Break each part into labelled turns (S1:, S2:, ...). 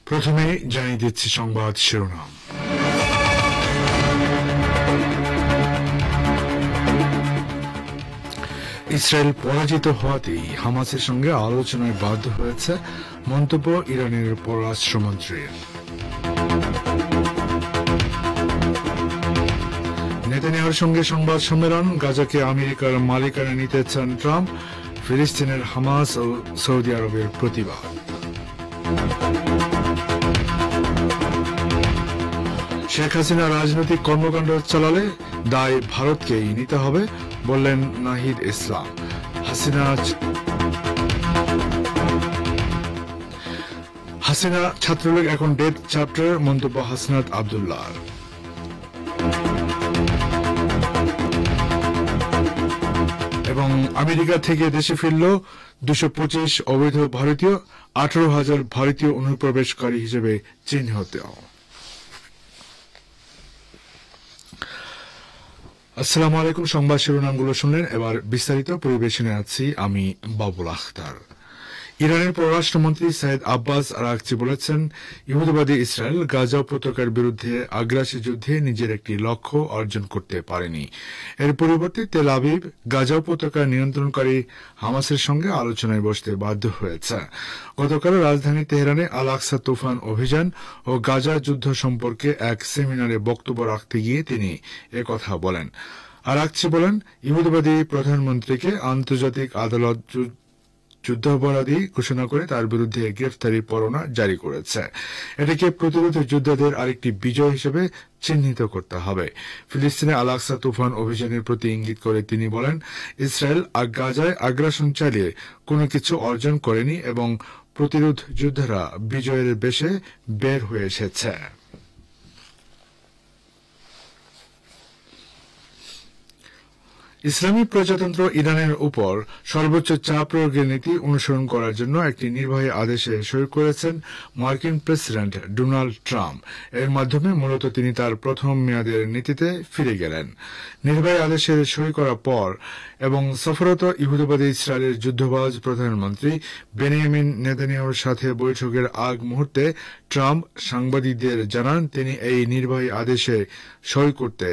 S1: প্রথমে জানিয়ে দিচ্ছি সংবাদ শিরোনাম। ইসরায়েল পরাজিত হওয়াতেই হামাসের সঙ্গে আলোচনায় বাধ্য হয়েছে, মন্তব্য ইরানের পররাষ্ট্রমন্ত্রীর। নেতানিয়াহুর সঙ্গে সংবাদ সম্মেলন, গাজাকে আমেরিকার মালিকানা নিতে চান ট্রাম্প, ফিলিস্তিনের হামাস ও সৌদি আরবের প্রতিবাদ। শেখ হাসিনা রাজনৈতিক কর্মকাণ্ড চালালে দায় ভারতকেই নিতে হবে, বললেন নাহিদ ইসলাম। হাসিনা ছাত্রলীগ এখন ডেথ চ্যাপ্টার, মন্তব্য হাসনাত আব্দুল্লাহ। এবং আমেরিকা থেকে দেশে ফিরল 225 অবৈধ ভারতীয়, 18,000 ভারতীয় অনুপ্রবেশকারী হিসেবে চিহ্নিত। আসসালামু আলাইকুম। সংবাদ শিরোনামগুলো শুনলেন, এবার বিস্তারিত পরিবেশনে আছি আমি বাবুল আখতার। ইরানের পররাষ্ট্রমন্ত্রী সাইদ আব্বাস আরাগচি বলেছেন, ইহুদিবাদী ইসরায়েল গাজা উপত্যকার বিরুদ্ধে আগ্রাসী যুদ্ধে নিজের একটি লক্ষ্য অর্জন করতে পারেনি। এর পরিবর্তে তেল আবিব গাজা উপত্যকা নিয়ন্ত্রণকারী হামাসের সঙ্গে আলোচনায় বসতে বাধ্য হয়েছে। গতকাল রাজধানী তেহরানে আল আকসা তুফান অভিযান ও গাজা যুদ্ধ সম্পর্কে এক সেমিনারে বক্তব্য রাখতে গিয়ে তিনি একথা বলেন। আরাগচি বলেন, ইহুদিবাদী প্রধানমন্ত্রীকে আন্তর্জাতিক আদালত যুদ্ধাপরাধী ঘোষণা করে তার বিরুদ্ধে গ্রেফতারি পরোয়ানা জারি করেছে। এটাকে প্রতিরোধ যোদ্ধাদের আরেকটি বিজয় হিসেবে চিহ্নিত করতে হবে। ফিলিস্তিনে আল আকসা তুফান অভিযানের প্রতি ইঙ্গিত করে তিনি বলেন, ইসরায়েল গাজায় আগ্রাসন চালিয়ে কোনো কিছু অর্জন করেনি এবং প্রতিরোধ যোদ্ধারা বিজয়ের বেশে বের হয়ে এসেছে। ইসলামী প্রজাতন্ত্র ইরানের উপর সর্বোচ্চ চাপ প্রয়োগের নীতি অনুসরণ করার জন্য একটি নির্বাহী আদেশে সই করেছেন মার্কিন প্রেসিডেন্ট ডোনাল্ড ট্রাম্প। এর মাধ্যমে মূলত তিনি তার প্রথম মেয়াদের নীতিতে ফিরে গেলেন। নির্বাহী আদেশের সই করার পর এবং সফররত ইহুদিবাদী ইসরায়েলের যুদ্ধবাজ প্রধানমন্ত্রী বেনিয়ামিন নেতানিয়াহুর সাথে বৈঠকের আগ মুহূর্তে ট্রাম্প সাংবাদিকদের জানান, তিনি এই নির্বাহী আদেশে সই করতে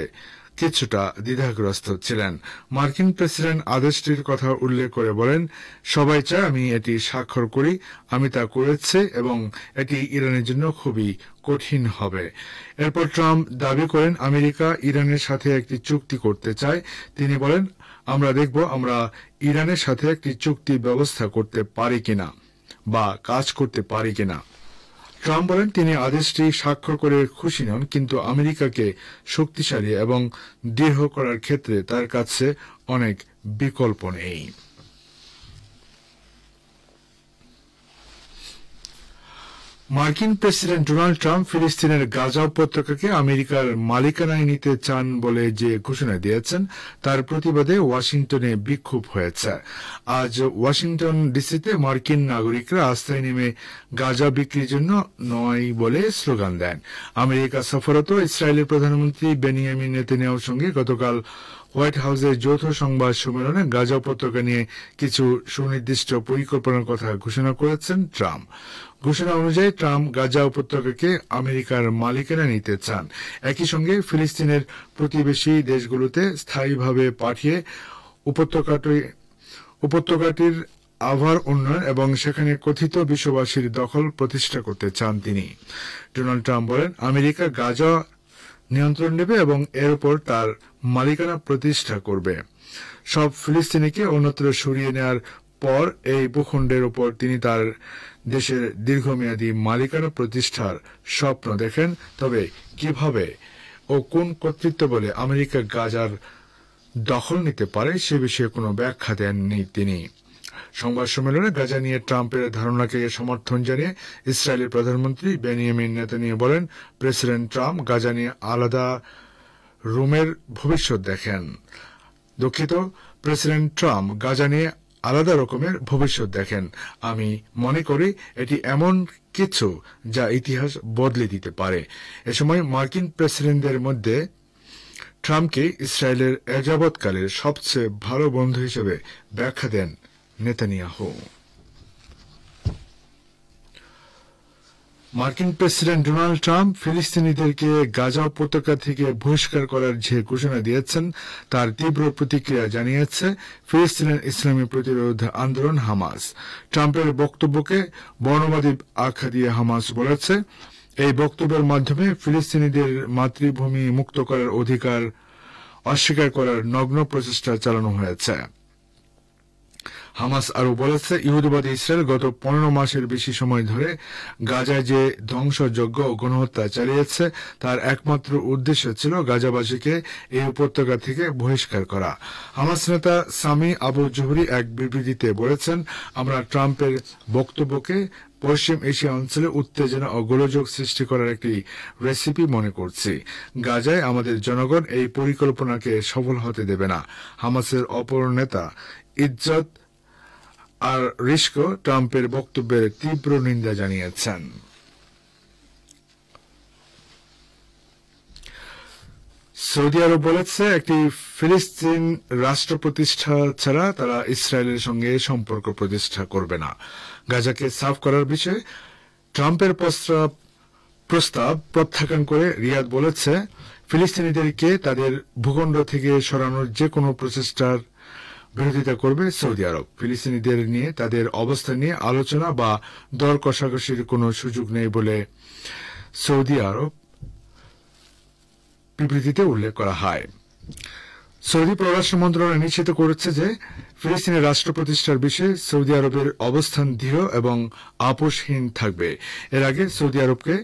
S1: কিছুটা দ্বিধাগ্রস্ত ছিলেন। মার্কিন প্রেসিডেন্ট আদেশটির কথা উল্লেখ করে বলেন, সবাই চায় আমি এটি স্বাক্ষর করি, আমি তা করেছি এবং এটি ইরানের জন্য খুবই কঠিন হবে। এরপর ট্রাম্প দাবি করেন, আমেরিকা ইরানের সাথে একটি চুক্তি করতে চায়। তিনি বলেন, আমরা দেখব আমরা ইরানের সাথে একটি চুক্তি ব্যবস্থা করতে পারি কিনা বা কাজ করতে পারি কিনা। ট্রাম্প বলেন, তিনি আদেশটি স্বাক্ষর করে খুশি নন, কিন্তু আমেরিকাকে শক্তিশালী এবং দৃঢ় করার ক্ষেত্রে তার কাছে অনেক বিকল্প নেই। মার্কিন প্রেসিডেন্ট ডোনাল্ড ট্রাম্প ফিলিস্তিনের গাজা উপত্যকাকে আমেরিকার মালিকানায় নিতে চান বলে যে ঘোষণা দিয়েছেন, তার প্রতিবাদে ওয়াশিংটনে বিক্ষোভ হয়েছে। আজ ওয়াশিংটন ডিসিতে মার্কিন নাগরিকরা রাস্তায় নেমে গাজা বিক্রির জন্য নয় বলে স্লোগান দেন। আমেরিকা সফররত ইসরায়েলের প্রধানমন্ত্রী বেনিয়ামিন নেতানিয়াহুর সঙ্গে গতকাল হোয়াইট হাউসের যৌথ সংবাদ সম্মেলনে গাজা উপত্যকা নিয়ে কিছু সুনির্দিষ্ট পরিকল্পনার কথা ঘোষণা করেছেন ট্রাম্প। ঘোষণা অনুযায়ী ট্রাম্প গাজা উপত্যকাকে আমেরিকার মালিকানা নিতে চান। একই সঙ্গে ফিলিস্তিনের প্রতিবেশী দেশগুলোতে স্থায়ীভাবে পাঠিয়ে উপত্যকাটির আভার উন্নয়ন এবং সেখানে কথিত বিশ্ববাসীর দখল প্রতিষ্ঠা করতে চান তিনি। ডোনাল্ড ট্রাম্প বলেন, আমেরিকা গাজা নিয়ন্ত্রণ নেবে এবং এর উপর তার মালিকানা প্রতিষ্ঠা করবে। সব ফিলিস্তিনিকে অন্যত্র সরিয়ে নেওয়ার পর এই ভূখণ্ডের উপর তিনি তার দেশের দীর্ঘমেয়াদী মালিকানা প্রতিষ্ঠার স্বপ্ন দেখেন। তবে কিভাবে ও কোন কর্তৃত্ব বলে আমেরিকা গাজার দখল নিতে পারে সে বিষয়ে কোনো ব্যাখ্যা দেননি তিনি। সংবাদ সম্মেলনে গাজা নিয়ে ট্রাম্পের ধারণাকে সমর্থন জানিয়ে ইসরায়েলের প্রধানমন্ত্রী বেনিয়ামিন নেতানিয়াহু বলেন, প্রেসিডেন্ট ট্রাম্প গাজা নিয়ে আলাদা রুমের ভবিষ্যৎ দেখেন। দুঃখিত, প্রেসিডেন্ট ট্রাম্প গাজা নিয়ে আলাদা রকমের ভবিষ্যৎ দেখেন। আমি মনে করি এটি এমন কিছু যা ইতিহাস বদলে দিতে পারে। এ সময় মার্কিন প্রেসিডেন্টদের মধ্যে ট্রাম্পকে ইসরায়েলের যাবৎকালের সবচেয়ে ভালো বন্ধু হিসেবে ব্যাখ্যা দেন নেতানিয়াহু। মার্কিন প্রেসিডেন্ট ডোনাল্ড ট্রাম্প ফিলিস্তিনিদেরকে গাজা উপত্যকা থেকে বহিষ্কার করার যে ঘোষণা দিয়েছেন তার তীব্র প্রতিক্রিয়া জানিয়েছে ফিলিস্তিনের ইসলামী প্রতিরোধ আন্দোলন হামাস। ট্রাম্পের বক্তব্যকে বর্ণবাদী আখ্যা দিয়ে হামাস বলেছে, এই বক্তব্যের মাধ্যমে ফিলিস্তিনিদের মাতৃভূমি মুক্ত করার অধিকার অস্বীকার করার নগ্ন প্রচেষ্টা চালানো হয়েছে। হামাস আরও বলেছে, ইহুদিবাদী ইসরায়েল গত 15 মাসের বেশি সময় ধরে গাজায় যে ধ্বংসযজ্ঞ ও গণহত্যা চালিয়েছে তার একমাত্র উদ্দেশ্য ছিল গাজাবাসীকে এই উপত্যকা থেকে বহিষ্কার করা। হামাস নেতা সামি আবু জুহরি এক বিবৃতিতে বলেছেন, আমরা ট্রাম্পের বক্তব্যকে পশ্চিম এশিয়া অঞ্চলে উত্তেজনা ও গোলযোগ সৃষ্টি করার একটি রেসিপি মনে করছি। গাজায় আমাদের জনগণ এই পরিকল্পনাকে সফল হতে দেবে না। হামাসের অপর নেতা ইজ্জত আর রিস্কো ট্রাম্পের বক্তব্যের তীব্র নিন্দা জানিয়েছেন। সৌদি আরব বলেছে, একটি ফিলিস্তিন রাষ্ট্র প্রতিষ্ঠা ছাড়া তারা ইসরায়েলের সঙ্গে সম্পর্ক প্রতিষ্ঠা করবে না। গাজাকে সাফ করার বিষয়ে ট্রাম্পের প্রস্তাব প্রত্যাখ্যান করে রিয়াদ বলেছে, ফিলিস্তিনিদেরকে তাদের ভূখণ্ড থেকে সরানোর যে কোনো প্রচেষ্টার বিরোধিতা করবে সৌদি আরব। ফিলিস্তিনিদের নিয়ে তাদের অবস্থান নিয়ে আলোচনা বা দর কষাকষির কোনো সুযোগ নেই বলে সৌদি আরব বিবৃতিতে উল্লেখ করা হয়। সৌদি পররাষ্ট্র মন্ত্রণালয় নিশ্চিত করেছে যে ফিলিস্তিনের রাষ্ট্র প্রতিষ্ঠার বিষয়ে সৌদি আরবের অবস্থান দৃঢ় এবং আপোষহীন থাকবে। এর আগে সৌদি আরবকে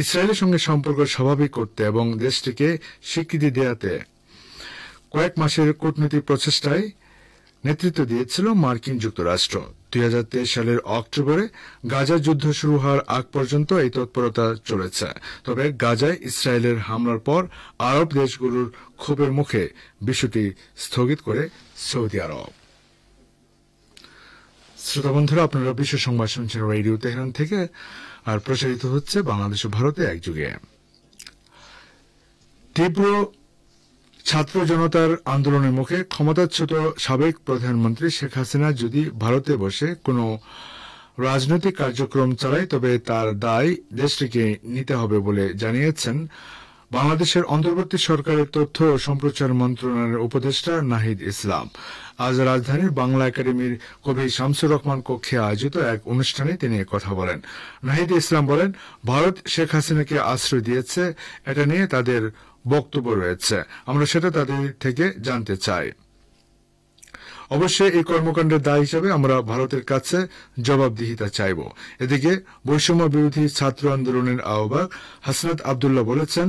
S1: ইসরায়েলের সঙ্গে সম্পর্ক স্বাভাবিক করতে এবং দেশটিকে স্বীকৃতি দেওয়াতে কয়েক মাসের কূটনৈতিক প্রচেষ্টায় নেতৃত্ব দিয়েছিল মার্কিন যুক্তরাষ্ট্র। 2023 সালের অক্টোবরে গাজা যুদ্ধ শুরু হওয়ার আগ পর্যন্ত এই তৎপরতা চলেছে। তবে গাজায় ইসরায়েলের হামলার পর আরব দেশগুলোর ক্ষোভের মুখে বিষয়টি স্থগিত করে সৌদি আরব। শ্রোতা বন্ধুরা, আপনারা বিশ্ব সংবাদ শুনছেন রেডিও তেহরান থেকে, আর প্রচারিত হচ্ছে বাংলাদেশ ও ভারতে একযোগে। তীব্র ছাত্র জনতার আন্দোলনের মুখে ক্ষমতাচ্যুত সাবেক প্রধানমন্ত্রী শেখ হাসিনা যদি ভারতে বসে কোনো রাজনৈতিক কার্যক্রম চালায় তবে তার দায় দেশটিকে নিতে হবে বলে জানিয়েছেন বাংলাদেশের অন্তর্বর্তী সরকারের তথ্য ও সম্প্রচার মন্ত্রণালয়ের উপদেষ্টা নাহিদ ইসলাম। আজ রাজধানীর বাংলা একাডেমির কবি শামসুর রহমান কক্ষে আয়োজিত এক অনুষ্ঠানে তিনি কথা বলেন। নাহিদ ইসলাম বলেন, ভারত শেখ হাসিনাকে আশ্রয় দিয়েছে, এটা নিয়ে তাদের বক্তব্য রয়েছে, আমরা সেটা তাদের থেকে জানতে চাই। অবশ্যই এই কর্মকাণ্ডের দায় হিসেবে আমরা ভারতের কাছে জবাবদিহিতা চাইব। এদিকে বৈষম্য বিরোধী ছাত্র আন্দোলনের আহ্বায়ক হাসনাত আব্দুল্লাহ বলেছেন,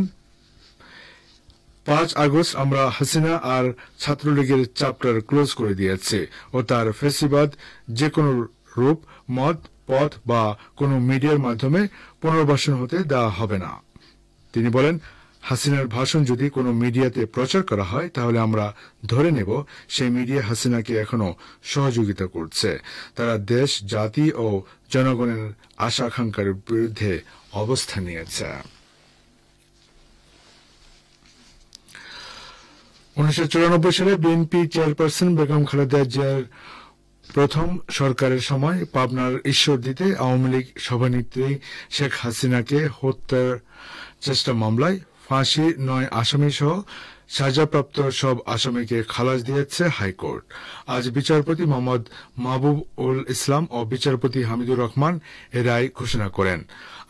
S1: 5 আগস্ট আমরা হাসিনা আর ছাত্রলীগের চ্যাপ্টার ক্লোজ করে দিয়েছি ও তার ফেসিবাদ যে কোনো রূপ, মত, পথ বা কোনো মিডিয়ার মাধ্যমে পুনর্বাসন হতে দেওয়া হবে না। তিনি বলেন, হাসিনার ভাষণ যদি কোনো মিডিয়াতে প্রচার করা হয় তাহলে আমরা ধরে নেব সেই মিডিয়া হাসিনাকে এখনো সহযোগিতা করছে। তারা দেশ, জাতি ও জনগণের আশা আকাঙ্ক্ষার বিরুদ্ধে অবস্থান নিয়েছে। 1994 সালে বিএনপি চেয়ারপারসন বেগম খালেদা জিয়ার প্রথম সরকারের সময় পাবনার ঈশ্বরদীতে আওয়ামী লীগ সভানেত্রী শেখ হাসিনাকে হত্যার চেষ্টা মামলায় ফাঁসি 9 আসামি সহ সাজাপ্রাপ্ত সব আসামিকে খালাস দিয়েছে হাইকোর্ট। আজ বিচারপতি মোহাম্মদ মাহবুব উল ইসলাম ও বিচারপতি হামিদুর রহমান এ রায় ঘোষণা করেন।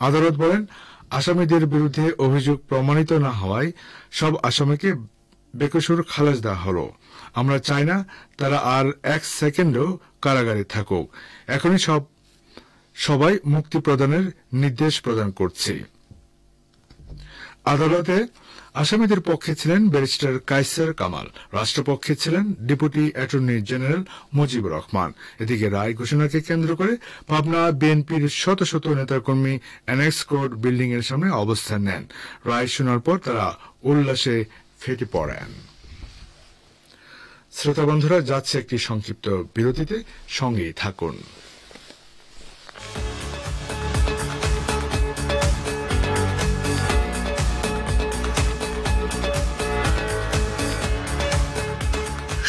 S1: আদালত বলেন, আসামিদের বিরুদ্ধে অভিযোগ প্রমাণিত না হওয়ায় সব আসামিকে বেকসুর খালাস দেওয়া হল। আমরা চাই না তারা আর 1 সেকেন্ডও কারাগারে থাকুক। এখনই সবাই মুক্তি প্রদানের নির্দেশ প্রদান করছি। আদালতে আসামিদের পক্ষে ছিলেন ব্যারিস্টার কায়সার কামাল, রাষ্ট্রপক্ষে ছিলেন deputy attorney general Mujibur Rahman. এদিকে রায় ঘোষণাকে কেন্দ্র করে পাবনা বিএনপির শত শত নেতাকর্মী অ্যানেক্স কোর্ট বিল্ডিং এর সামনে অবস্থান নেন। রায় শোনার পর তারা উল্লাসে ফেটে পড়েন। শ্রোতা বন্ধুরা, যাচ্ছে একটি সংক্ষিপ্ত বিরতিতে, সঙ্গেই থাকুন।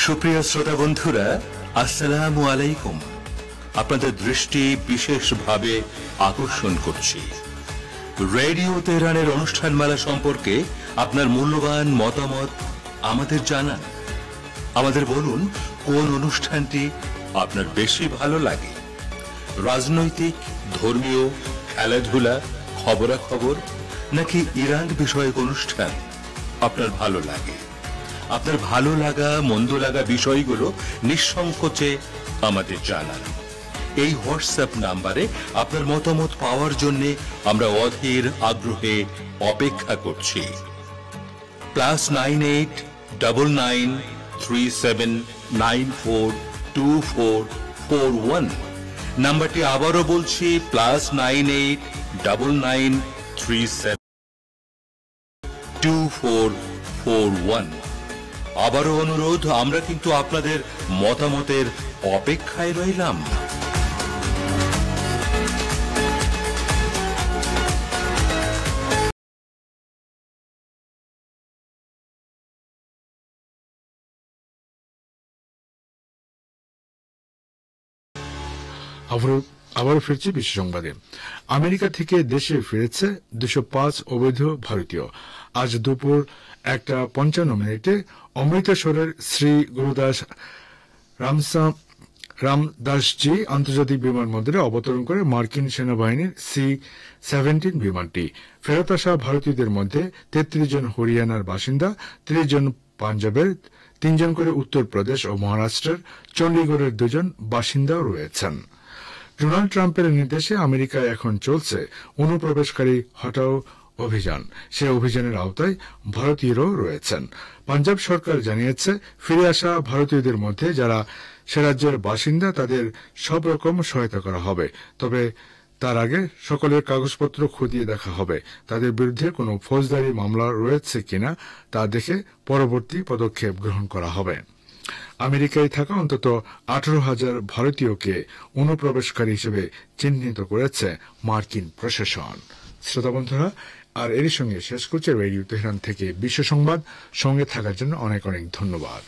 S2: সুপ্রিয় শ্রোতা বন্ধুরা, আসসালামু আলাইকুম। আপনাদের দৃষ্টি বিশেষভাবে আকর্ষণ করছি রেডিও তেহরানের অনুষ্ঠানমালা সম্পর্কে আপনার মূল্যবান মতামত আমাদের জানান। আমাদের বলুন কোন অনুষ্ঠানটি আপনার বেশি ভালো লাগে। রাজনৈতিক, ধর্মীয়, খেলাধুলা, খবরাখবর নাকি ইরান বিষয়ক অনুষ্ঠান আপনার ভালো লাগে? আপনার ভালো লাগা মন্দ লাগা বিষয়গুলো নিঃসংকোচে আমাদের জানান। এই হোয়াটসঅ্যাপ নাম্বারে আপনার মতামত পাওয়ার জন্য আমরা অধীর আগ্রহে অপেক্ষা করছি। +989937942441 নাম্বারটি আবারও বলছি, +9899372441। আবারও অনুরোধ, আমরা কিন্তু আপনাদের মতামতের অপেক্ষায় রইলাম।
S1: আবারও ফিরছি বিশ্ব সংবাদে। আমেরিকা থেকে দেশে ফিরেছে 205 অবৈধ ভারতীয়। আজ দুপুর 1:55 অমৃতসরের শ্রী গুরুদাস রামদাসজি আন্তর্জাতিক বিমানবন্দরে অবতরণ করে মার্কিন সেনাবাহিনীর C-17 বিমানটি। ফেরত আসা ভারতীয়দের মধ্যে 33 জন হরিয়ানার বাসিন্দা, 30 জন পাঞ্জাবের, 3 জন করে উত্তরপ্রদেশ ও মহারাষ্ট্রের, চণ্ডীগড়ের 2 জন বাসিন্দাও রয়েছেন। ডোনাল্ড ট্রাম্পের নির্দেশে আমেরিকায় এখন চলছে অনুপ্রবেশকারী হটাও অভিযান। সে অভিযানের আওতায় ভারতীয়রাও রয়েছেন। পাঞ্জাব সরকার জানিয়েছে, ফিরে আসা ভারতীয়দের মধ্যে যারা সে রাজ্যের বাসিন্দা তাদের সব রকম সহায়তা করা হবে। তবে তার আগে সকলের কাগজপত্র খতিয়ে দেখা হবে। তাদের বিরুদ্ধে কোনো ফৌজদারি মামলা রয়েছে কিনা তা দেখে পরবর্তী পদক্ষেপ গ্রহণ করা হবে। আমেরিকায় থাকা অন্তত 18,000 ভারতীয়কে অনুপ্রবেশকারী হিসেবে চিহ্নিত করেছে মার্কিন প্রশাসন। শ্রোতা বন্ধুরা, আর এরই সঙ্গে শেষ করছে রেডিও তেহরান থেকে বিশ্ব সংবাদ। সঙ্গে থাকার জন্য অনেক অনেক ধন্যবাদ।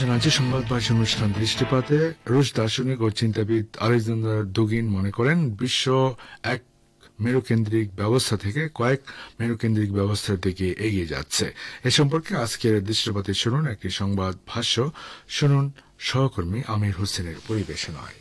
S1: জানাচ্ছি সংবাদ ভাষণ অনুষ্ঠান দৃষ্টিপাতে। রুশ দার্শনিক ও চিন্তাবিদ আলেকজান্ডার দুগিন মনে করেন, বিশ্ব এক মেরুকেন্দ্রিক ব্যবস্থা থেকে কয়েক মেরুকেন্দ্রিক ব্যবস্থার দিকে এগিয়ে যাচ্ছে। এ সম্পর্কে আজকের দৃষ্টিপাতে শুনুন একটি সংবাদ ভাষ্য। শুনুন সহকর্মী আমির হোসেনের পরিবেশনায়।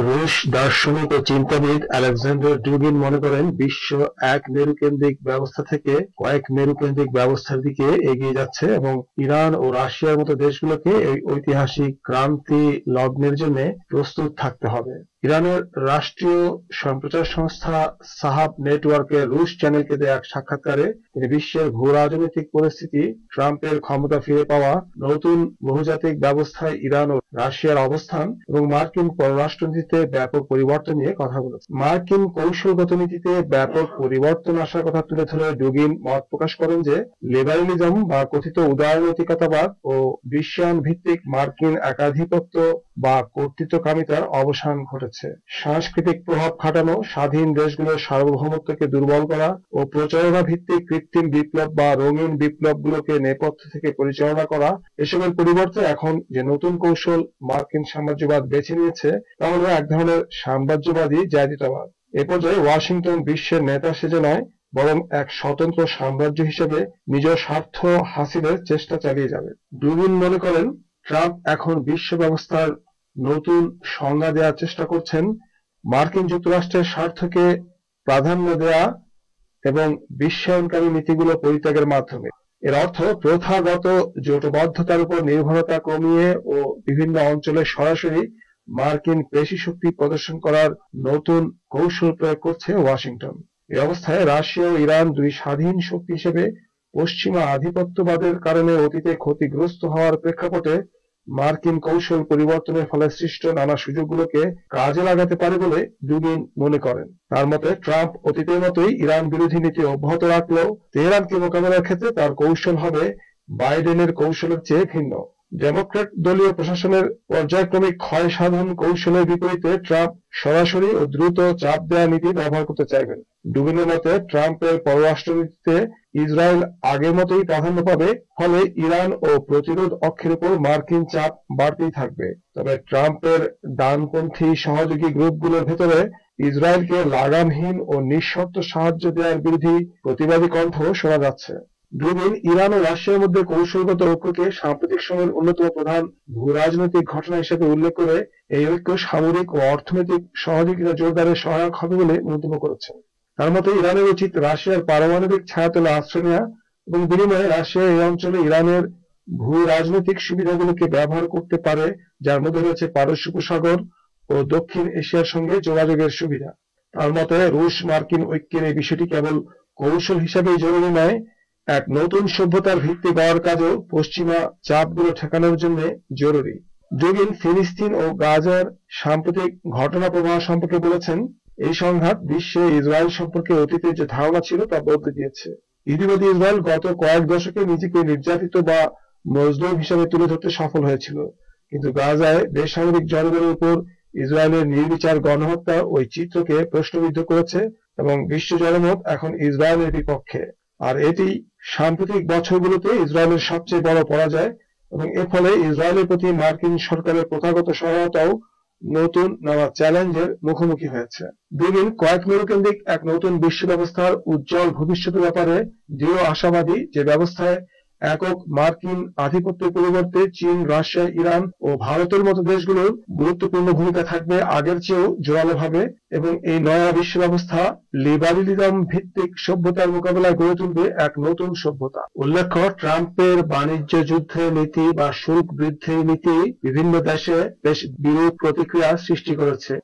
S3: রুশ দার্শনিক ও চিন্তাবিদ আলেকজান্ডার ডুগিন মনে করেন, বিশ্ব এক মেরুকেন্দ্রিক ব্যবস্থা থেকে কয়েক মেরুকেন্দ্রিক ব্যবস্থার দিকে এগিয়ে যাচ্ছে এবং ইরান ও রাশিয়ার মতো দেশগুলোকে এই ঐতিহাসিক ক্রান্তি লগ্নের জন্য প্রস্তুত থাকতে হবে। ইরানের রাষ্ট্রীয় সম্প্রচার সংস্থা সাহাব নেটওয়ার্কের রুশ চ্যানেলকে দেয়া এক সাক্ষাৎকারে তিনি বিশ্বের ভূ রাজনৈতিক পরিস্থিতি, ট্রাম্পের ক্ষমতা ফিরে পাওয়া, নতুন বহুজাতিক ব্যবস্থায় ইরান ও রাশিয়ার অবস্থান এবং মার্কিন পররাষ্ট্রনীতিতে ব্যাপক পরিবর্তন নিয়ে কথা বলেছেন। মার্কিন কৌশলগত নীতিতে ব্যাপক পরিবর্তন আসার কথা তুলে ধরে ডুগিন মত প্রকাশ করেন যে লিবারেলিজম বা কথিত উদারনৈতিকতাবাদ ও বিশ্বায়ন ভিত্তিক মার্কিন একাধিপত্য বা কর্তৃত্বকামিতার অবসান ঘটেছে। সাংস্কৃতিক প্রভাব খাটানো, স্বাধীন দেশগুলোর সার্বভৌমত্বকে দুর্বল করা ও প্রচারণা ভিত্তিক কৃত্রিম বিপ্লব বা রঙিন বিপ্লবগুলোকে নেপথ্য থেকে পরিচালনা করা, এসবের পরিবর্তে এখন যে নতুন কৌশল মার্কিন সাম্রাজ্যবাদ বেছে নিয়েছে তা হল এক ধরনের সাম্রাজ্যবাদী জাতীয়তাবাদ। এ পর্যায়ে ওয়াশিংটন বিশ্বের নেতা সেজে নয়, বরং এক স্বতন্ত্র সাম্রাজ্য হিসেবে নিজ স্বার্থ হাসিলের চেষ্টা চালিয়ে যাবে। ডুগিন মনে করেন, ট্রাম্প এখন বিশ্ব ব্যবস্থার নতুন সংজ্ঞা দেওয়ার চেষ্টা করছেন, মার্কিন যুক্তরাষ্ট্রের স্বার্থকে প্রাধান্য দেয়া এবং বিশ্বায়নকারী নীতিগুলো পরিত্যাগের মাধ্যমে। এর অর্থ প্রথাগত জোটবদ্ধতার উপর নির্ভরতা কমিয়ে ও বিভিন্ন অঞ্চলে সরাসরি মার্কিন পেশি শক্তি প্রদর্শন করার নতুন কৌশল প্রয়োগ করছে ওয়াশিংটন। এই অবস্থায় রাশিয়া ও ইরান দুই স্বাধীন শক্তি হিসেবে পশ্চিমা আধিপত্যবাদের কারণে অতীতে ক্ষতিগ্রস্ত হওয়ার প্রেক্ষাপটে মার্কিন কৌশল পরিবর্তনের ফলে সৃষ্ট নানা সুযোগগুলোকে কাজে লাগাতে পারে বলে ডুগিন মনে করেন। তার মতে, ট্রাম্প অতীতের মতোই ইরান বিরোধী নীতি অব্যাহত রাখলেও তেহরানকে মোকাবেলার ক্ষেত্রে তার কৌশল হবে বাইডেনের কৌশলের চেয়ে ভিন্ন। ডেমোক্র্যাট দলীয় প্রশাসনের পর্যায়ক্রমিক ক্ষয় সাধন কৌশলের বিপরীতে ট্রাম্প সরাসরি ও দ্রুত চাপ দেওয়া নীতি ব্যবহার করতে চাইবেন। ডুবিনের মতে ট্রাম্পের পররাষ্ট্রনীতিতে ইসরায়েল আগের মতোই প্রাধান্য পাবে, ফলে ইরান ও প্রতিরোধ অক্ষের উপর মার্কিন চাপ বাড়তেই থাকবে। তবে ট্রাম্পের ডানপন্থী সহযোগী গ্রুপগুলোর ভেতরে ইসরায়েলকে লাগামহীন ও নিঃশর্ত সাহায্য দেওয়ার বিরোধী প্রতিবাদী কণ্ঠ শোনা যাচ্ছে। ডুবিন ইরান ও রাশিয়ার মধ্যে কৌশলগত ঐক্যকে সাম্প্রতিক সময়ের অন্যতম প্রধান ভূরাজনৈতিক ঘটনা হিসেবে উল্লেখ করে এই ঐক্য সামরিক ও অর্থনৈতিক সহযোগিতা জোরদারে সহায়ক হবে বলে মন্তব্য করেছেন। তার মতে ইরানের উচিত রাশিয়ার পারমাণবিক ছায়াতলে আশ্রয় নেওয়া এবং বিনিময়ে রাশিয়া এই অঞ্চলে ইরানের ভূ রাজনৈতিক সুবিধাগুলোকে ব্যবহার করতে পারে, যার মধ্যে রয়েছে পারস্য উপসাগর ও দক্ষিণ এশিয়ার সঙ্গে যোগাযোগের সুবিধা। তার মতে রুশ মার্কিন ঐক্যের এই বিষয়টি কেবল কৌশল হিসাবেই জরুরি নয়, এক নতুন সভ্যতার ভিত্তি গড়ার কাজেও পশ্চিমা চাপগুলো ঠেকানোর জন্য জরুরি। ডুবিন ফিলিস্তিন ও গাজার সাম্প্রতিক ঘটনা প্রবাহ সম্পর্কে বলেছেন, এই সংঘাত বিশ্বে ইসরায়েল সম্পর্কে অতীতের যে ধারণা ছিল তা বদলে দিয়েছে। ইহুদিবাদী ইসরায়েল গত কয়েক দশকে নিজেকে নির্যাতিত বা মজলুম হিসেবে তুলে ধরতে সফল হয়েছিল, কিন্তু গাজায় বেসামরিক জনগণের উপর ইসরায়েলের নির্বিচার গণহত্যা ওই চিত্রকে প্রশ্নবিদ্ধ করেছে এবং বিশ্ব জনমত এখন ইসরায়েলের বিপক্ষে। আর এটি সাম্প্রতিক বছরগুলোতে ইসরায়েলের সবচেয়ে বড় পরাজয় এবং এর ফলে ইসরায়েলের প্রতি মার্কিন সরকারের প্রথাগত সহায়তাও নতুন নানা চ্যালেঞ্জের মুখোমুখি হয়েছে। ডুবিন কয়েক মেরুকেন্দ্রিক এক নতুন বিশ্ব ব্যবস্থার উজ্জ্বল ভবিষ্যতের ব্যাপারে দৃঢ় আশাবাদী, যে ব্যবস্থায় একক মার্কিন আধিপত্যের পরিবর্তে চীন, রাশিয়া, ইরান ও ভারতের মতো দেশগুলোর গুরুত্বপূর্ণ ভূমিকা থাকবে আগের চেয়েও জোরালোভাবে, এবং এই নয়া বিশ্ব ব্যবস্থা লিবারেলিজম ভিত্তিক সভ্যতার মোকাবেলায় গড়ে তুলবে এক নতুন সভ্যতা। উল্লেখ্য, ট্রাম্পের বাণিজ্য যুদ্ধের নীতি বা শুল্ক বৃদ্ধির নীতি বিভিন্ন দেশে বেশ বিরূপ প্রতিক্রিয়া সৃষ্টি করেছে।